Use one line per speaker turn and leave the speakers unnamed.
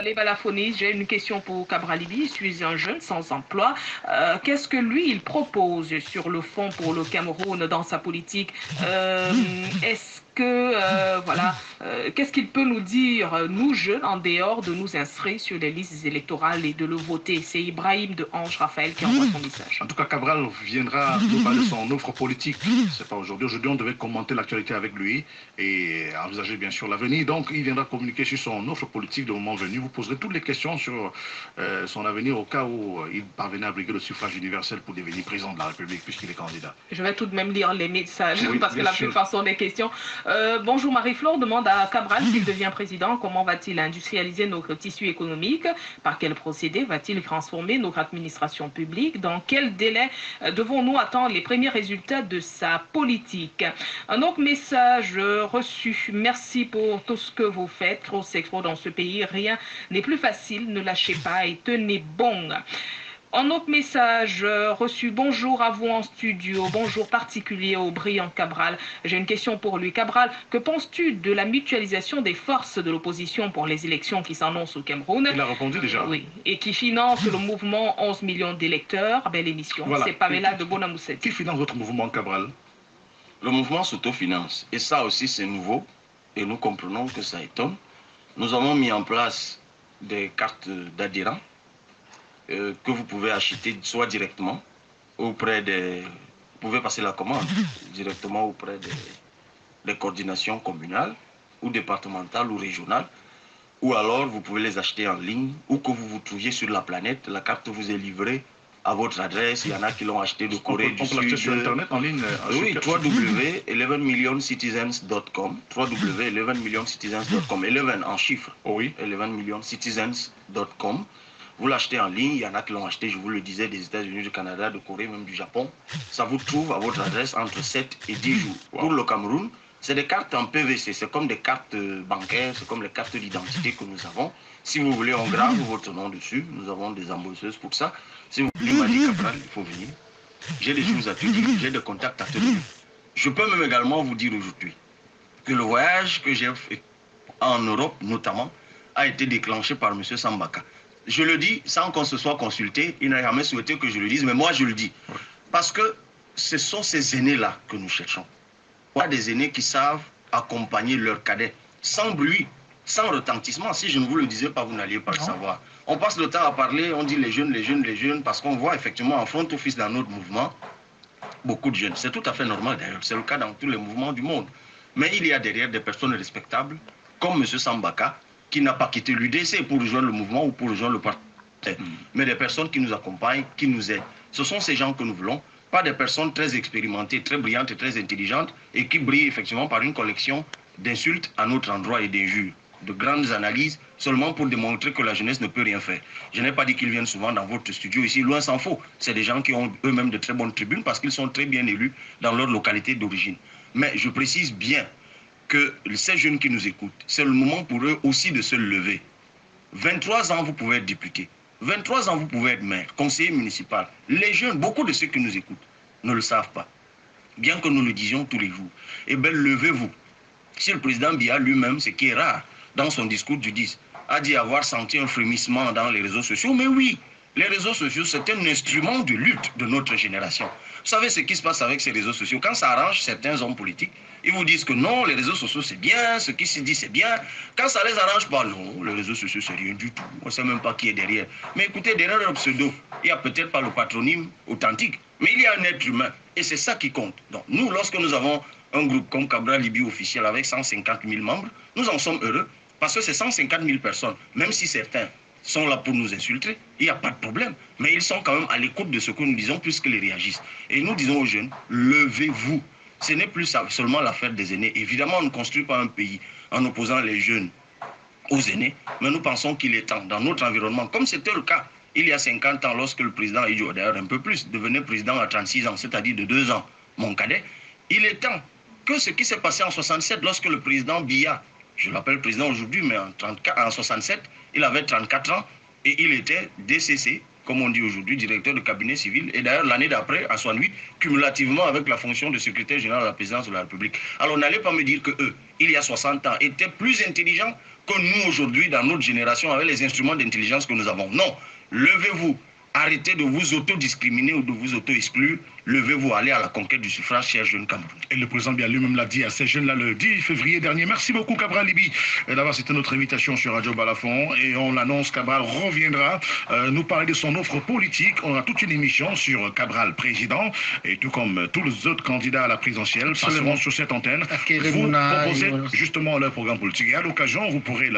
Les balafonies, j'ai une question pour Cabralibi. Je suis un jeune sans emploi. Qu'est-ce que lui, il propose sur le fond pour le Cameroun dans sa politique? Est-ce que, voilà, qu'est-ce qu'il peut nous dire, nous jeunes, en dehors de nous inscrire sur les listes électorales et de le voter? C'est Ibrahim de Ange Raphaël qui envoie son message.
En tout cas, Cabral viendra nous parler de son offre politique. C'est pas aujourd'hui. Aujourd'hui, on devait commenter l'actualité avec lui et envisager bien sûr l'avenir. Donc, il viendra communiquer sur son offre politique le moment venu. Vous poserez toutes les questions sur son avenir au cas où il parvenait à briguer le suffrage universel pour devenir président de la République puisqu'il est candidat.
Je vais tout de même lire les messages
Oui,
parce que
bien
la
sûr.
plupart sont des questions. Bonjour Marie-Flore demande à Cabral s'il devient président, comment va-t-il industrialiser notre tissu économique? Par quel procédé va-t-il transformer notre administration publique? Dans quel délai devons-nous attendre les premiers résultats de sa politique? Un autre message reçu. Merci pour tout ce que vous faites. Trop c'est trop dans ce pays. Rien n'est plus facile. Ne lâchez pas et tenez bon. Un autre message reçu. Bonjour à vous en studio. Bonjour particulier au brillant Cabral. J'ai une question pour lui. Cabral, que penses-tu de la mutualisation des forces de l'opposition pour les élections qui s'annoncent au Cameroun?
Il a répondu déjà.
Oui. Et qui finance le mouvement 11 millions d'électeurs. Belle émission.
Voilà.
C'est Pamela de Bonamoussette.
Qui finance votre mouvement, Cabral?
Le mouvement s'autofinance. Et ça aussi, c'est nouveau. Et nous comprenons que ça étonne. Nous avons mis en place des cartes d'adhérents que vous pouvez acheter soit directement auprès des... Vous pouvez passer la commande directement auprès des coordinations communales ou départementales ou régionales. Ou alors, vous pouvez les acheter en ligne ou que vous vous trouviez sur la planète. La carte vous est livrée à votre adresse. Il y en a qui l'ont acheté de Corée du Sud.
On peut l'acheter sur Internet, en ligne?
Oui, www.11millioncitizens.com. www.11millioncitizens.com. 11 en chiffres.
Oui.
11millioncitizens.com. Vous l'achetez en ligne, il y en a qui l'ont acheté, je vous le disais, des États-Unis, du Canada, de Corée, même du Japon. Ça vous trouve à votre adresse entre 7 et 10 jours. Wow. Pour le Cameroun, c'est des cartes en PVC, c'est comme des cartes bancaires, c'est comme les cartes d'identité que nous avons. Si vous voulez, on grave votre nom dessus. Nous avons des embosseuses pour ça. Si vous voulez, Madi Cabral, il faut venir. J'ai des choses à te dire, j'ai des contacts à te donner. Je peux même également vous dire aujourd'hui que le voyage que j'ai fait en Europe, notamment, a été déclenché par M. Sambaka. Je le dis sans qu'on se soit consulté, il n'a jamais souhaité que je le dise, mais moi je le dis. Parce que ce sont ces aînés-là que nous cherchons. Pas des aînés qui savent accompagner leurs cadets, sans bruit, sans retentissement. Si je ne vous le disais pas, vous n'alliez pas le savoir. On passe le temps à parler, on dit les jeunes, les jeunes, les jeunes, parce qu'on voit effectivement en front office dans notre mouvement, beaucoup de jeunes. C'est tout à fait normal d'ailleurs, c'est le cas dans tous les mouvements du monde. Mais il y a derrière des personnes respectables, comme M. Sambaka, qui n'a pas quitté l'UDC pour rejoindre le mouvement ou pour rejoindre le parti. Mais des personnes qui nous accompagnent, qui nous aident. Ce sont ces gens que nous voulons, pas des personnes très expérimentées, très brillantes et très intelligentes et qui brillent effectivement par une collection d'insultes à notre endroit et d'injures, de grandes analyses seulement pour démontrer que la jeunesse ne peut rien faire. Je n'ai pas dit qu'ils viennent souvent dans votre studio ici, loin s'en faut. C'est des gens qui ont eux-mêmes de très bonnes tribunes parce qu'ils sont très bien élus dans leur localité d'origine. Mais je précise bien que ces jeunes qui nous écoutent, c'est le moment pour eux aussi de se lever. 23 ans, vous pouvez être député. 23 ans, vous pouvez être maire, conseiller municipal. Les jeunes, beaucoup de ceux qui nous écoutent, ne le savent pas. Bien que nous le disions tous les jours. Eh bien, levez-vous. Si le président Biya lui-même, ce qui est rare, dans son discours du 10, a dit avoir senti un frémissement dans les réseaux sociaux, mais oui, les réseaux sociaux, c'est un instrument de lutte de notre génération. Vous savez ce qui se passe avec ces réseaux sociaux? Quand ça arrange certains hommes politiques, ils vous disent que non, les réseaux sociaux c'est bien, ce qui se dit c'est bien. Quand ça les arrange pas, non, les réseaux sociaux c'est rien du tout. On ne sait même pas qui est derrière. Mais écoutez, derrière leur pseudo, il n'y a peut-être pas le patronyme authentique, mais il y a un être humain. Et c'est ça qui compte. Donc nous, lorsque nous avons un groupe comme Cabralibi officiel avec 150 000 membres, nous en sommes heureux parce que c'est 150 000 personnes, même si certains sont là pour nous insulter, il n'y a pas de problème. Mais ils sont quand même à l'écoute de ce que nous disons puisqu'ils réagissent. Et nous disons aux jeunes, levez-vous. Ce n'est plus seulement l'affaire des aînés. Évidemment, on ne construit pas un pays en opposant les jeunes aux aînés, mais nous pensons qu'il est temps, dans notre environnement, comme c'était le cas il y a 50 ans, lorsque le président Idjo, d'ailleurs un peu plus, devenait président à 36 ans, c'est-à-dire de 2 ans, mon cadet, il est temps que ce qui s'est passé en 67, lorsque le président Biya, je l'appelle président aujourd'hui, mais en 67, il avait 34 ans et il était DCC, comme on dit aujourd'hui, directeur de cabinet civil. Et d'ailleurs, l'année d'après, en 68, cumulativement avec la fonction de secrétaire général à la présidence de la République. Alors n'allez pas me dire que eux, il y a 60 ans, étaient plus intelligents que nous aujourd'hui dans notre génération avec les instruments d'intelligence que nous avons. Non, levez-vous. Arrêtez de vous auto-discriminer ou de vous auto-exclure. Levez-vous, allez à la conquête du suffrage, chers jeunes Camerounais.
Et le président bien lui-même l'a dit à ces jeunes-là le 10 février dernier. Merci beaucoup, Cabral Liby. D'abord, c'était notre invitation sur Radio Balafon. Et on l'annonce, Cabral reviendra nous parler de son offre politique. On a toute une émission sur Cabral président. Et tout comme tous les autres candidats à la présidentielle passeront sur cette antenne. Vous proposez justement leur programme politique. Et à l'occasion, vous pourrez